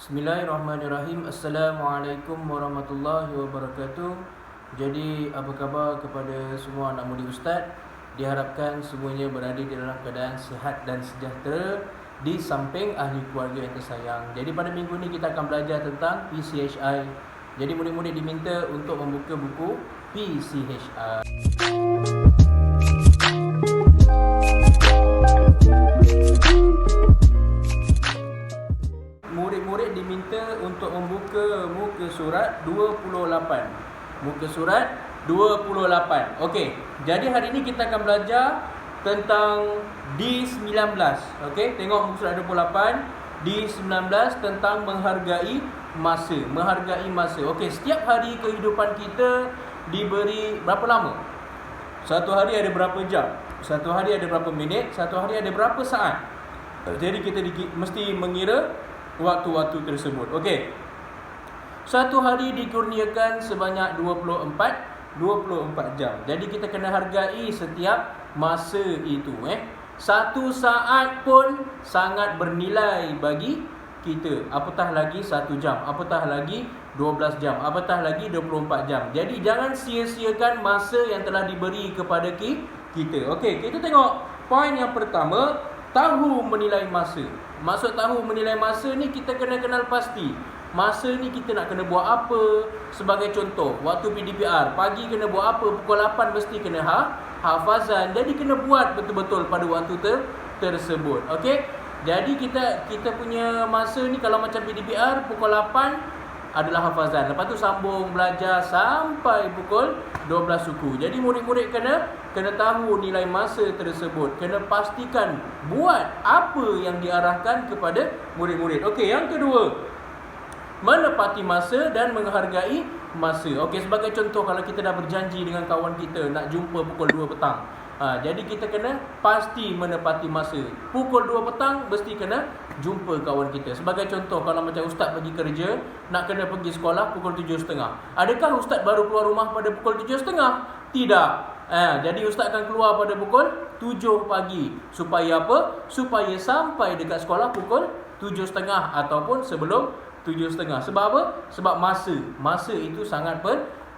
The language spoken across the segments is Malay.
Bismillahirrahmanirrahim. Assalamualaikum warahmatullahi wabarakatuh. Jadi apa khabar kepada semua anak murid Ustaz? Diharapkan semuanya berada di dalam keadaan sihat dan sejahtera di samping ahli keluarga yang tersayang. Jadi pada minggu ini kita akan belajar tentang PCHI. Jadi murid-murid diminta untuk membuka buku PCHI. Murid-murid diminta untuk membuka muka surat 28. Muka surat 28. Okey, jadi hari ini kita akan belajar tentang D19. Okey, tengok muka surat 28, D19 tentang menghargai masa. Menghargai masa. Okey, setiap hari kehidupan kita diberi berapa lama? Satu hari ada berapa jam? Satu hari ada berapa minit? Satu hari ada berapa saat? Jadi kita mesti mengira waktu-waktu tersebut. Okey. Satu hari dikurniakan sebanyak 24 jam. Jadi kita kena hargai setiap masa itu. Satu saat pun sangat bernilai bagi kita. Apatah lagi 1 jam, apatah lagi 12 jam, apatah lagi 24 jam. Jadi jangan sia-siakan masa yang telah diberi kepada kita. Okey, kita tengok poin yang pertama, tahu menilai masa. Maksud tahu menilai masa ni kita kena kenal pasti. Masa ni kita nak kena buat apa. Sebagai contoh, waktu PDPR, pagi kena buat apa, pukul 8 mesti kena hafazan. Jadi kena buat betul-betul pada waktu tersebut. Okey. Jadi kita punya masa ni kalau macam PDPR pukul 8 adalah hafazan. Lepas tu sambung belajar sampai pukul 12 suku. Jadi murid-murid kena tahu nilai masa tersebut. Kena pastikan buat apa yang diarahkan kepada murid-murid. Okey, yang kedua, menepati masa dan menghargai masa. Okey, sebagai contoh kalau kita dah berjanji dengan kawan kita nak jumpa pukul 2 petang. Jadi kita kena pasti menepati masa. Pukul 2 petang mesti kena jumpa kawan kita. Sebagai contoh, kalau macam ustaz pergi kerja, nak kena pergi sekolah pukul 7.30. Adakah ustaz baru keluar rumah pada pukul 7.30? Tidak. Jadi ustaz akan keluar pada pukul 7 pagi. Supaya apa? Supaya sampai dekat sekolah pukul 7.30 ataupun sebelum 7.30. Sebab apa? Sebab masa itu sangat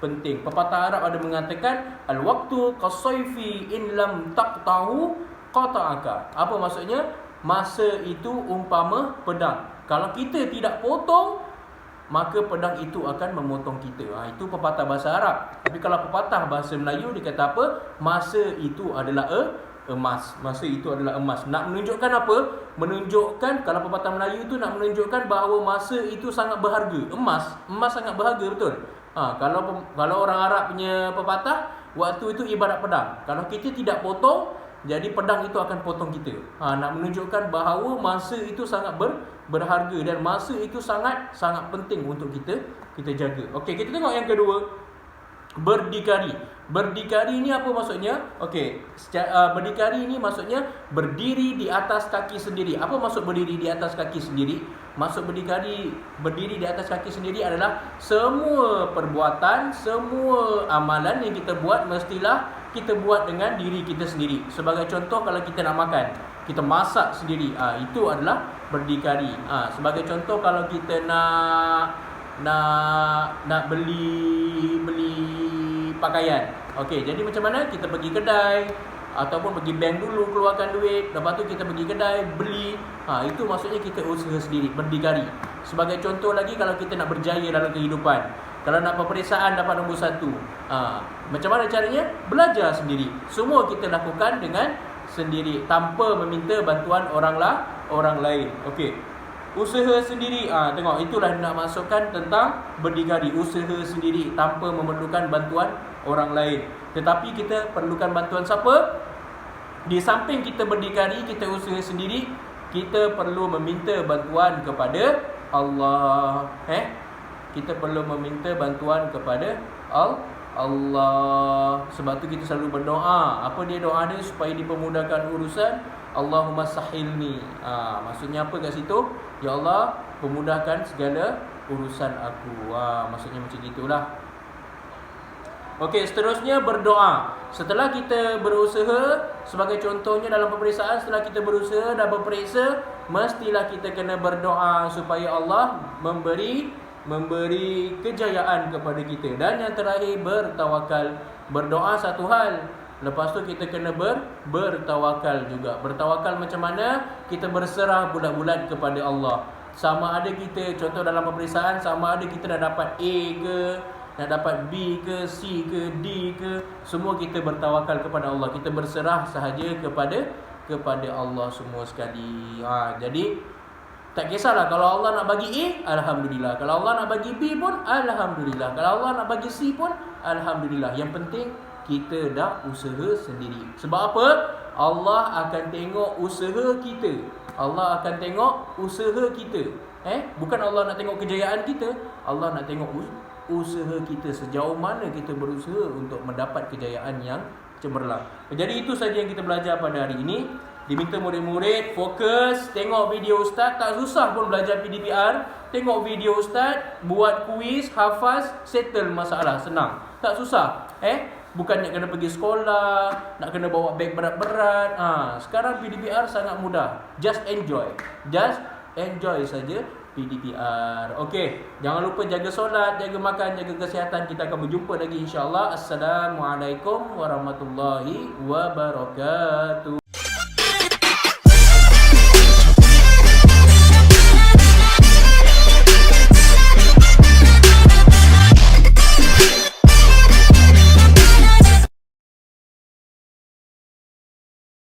penting. Pepatah Arab ada mengatakan al-waqtu qas-sayfi in lam taqtahu qata'aka. Apa maksudnya? Masa itu umpama pedang. Kalau kita tidak potong, maka pedang itu akan memotong kita. Itu pepatah bahasa Arab. Tapi kalau pepatah bahasa Melayu dia kata apa? Masa itu adalah emas. Masa itu adalah emas. Nak menunjukkan apa? Menunjukkan, kalau pepatah Melayu itu nak menunjukkan bahawa masa itu sangat berharga. Emas sangat berharga, betul? Kalau orang Arab punya pepatah, waktu itu ibarat pedang. Kalau kita tidak potong, jadi pedang itu akan potong kita. Nak menunjukkan bahawa masa itu sangat berharga dan masa itu sangat penting untuk kita jaga. Okey, kita tengok yang kedua, berdikari. Berdikari ni apa maksudnya? Okey, berdikari ni maksudnya berdiri di atas kaki sendiri. Apa maksud berdiri di atas kaki sendiri? Maksud berdiri di atas kaki sendiri adalah semua perbuatan, semua amalan yang kita buat mestilah kita buat dengan diri kita sendiri. Sebagai contoh, kalau kita nak makan, kita masak sendiri. Itu adalah berdikari. Sebagai contoh, kalau kita nak beli pakaian. Okey, jadi macam mana? Kita pergi kedai ataupun pergi bank dulu, keluarkan duit, lepas tu kita pergi kedai beli. Itu maksudnya kita usaha sendiri, berdikari. Sebagai contoh lagi, kalau kita nak berjaya dalam kehidupan, kalau nak peperiksaan dapat nombor 1, macam mana caranya? Belajar sendiri. Semua kita lakukan dengan sendiri tanpa meminta bantuan orang lain. Okey, usaha sendiri. Tengok, itulah nak masukkan tentang berdikari. Usaha sendiri tanpa memerlukan bantuan orang lain. Tetapi kita perlukan bantuan siapa? Di samping kita berdikari, kita usaha sendiri, kita perlu meminta bantuan kepada Allah. Kita perlu meminta bantuan kepada Allah. Sebab tu kita selalu berdoa. Apa dia doa dia? Supaya dipermudahkan urusan. Allahumma sahilni. Maksudnya apa kat situ? Ya Allah, permudahkan segala urusan aku. Maksudnya macam gitulah. Okey, seterusnya berdoa. Setelah kita berusaha, sebagai contohnya dalam peperiksaan, setelah kita berusaha dan berperiksa, mestilah kita kena berdoa supaya Allah memberi kejayaan kepada kita. Dan yang terakhir, bertawakal. Berdoa satu hal, lepas tu kita kena bertawakal juga. Bertawakal macam mana? Kita berserah bulat-bulat kepada Allah. Sama ada kita, contoh dalam peperiksaan, sama ada kita dah dapat A ke, nak dapat B ke, C ke, D ke, semua kita bertawakal kepada Allah. Kita berserah sahaja kepada Allah semua sekali. Jadi tak kisahlah, kalau Allah nak bagi A, alhamdulillah. Kalau Allah nak bagi B pun, alhamdulillah. Kalau Allah nak bagi C pun, alhamdulillah. Yang penting kita dah usaha sendiri. Sebab apa? Allah akan tengok usaha kita. Allah akan tengok usaha kita. Bukan Allah nak tengok kejayaan kita, Allah nak tengok usaha kita, sejauh mana kita berusaha untuk mendapat kejayaan yang cemerlang. Jadi itu saja yang kita belajar pada hari ini. Diminta murid-murid fokus, tengok video ustaz. Tak susah pun belajar PDPR. Tengok video ustaz, buat kuis, hafaz, settle masalah, senang. Tak susah. Bukan nak kena pergi sekolah, nak kena bawa beg berat-berat. Sekarang PDPR sangat mudah. Just enjoy saja PDPR. Okey, jangan lupa jaga solat, jaga makan, jaga kesihatan. Kita akan berjumpa lagi insya-Allah. Assalamualaikum warahmatullahi wabarakatuh.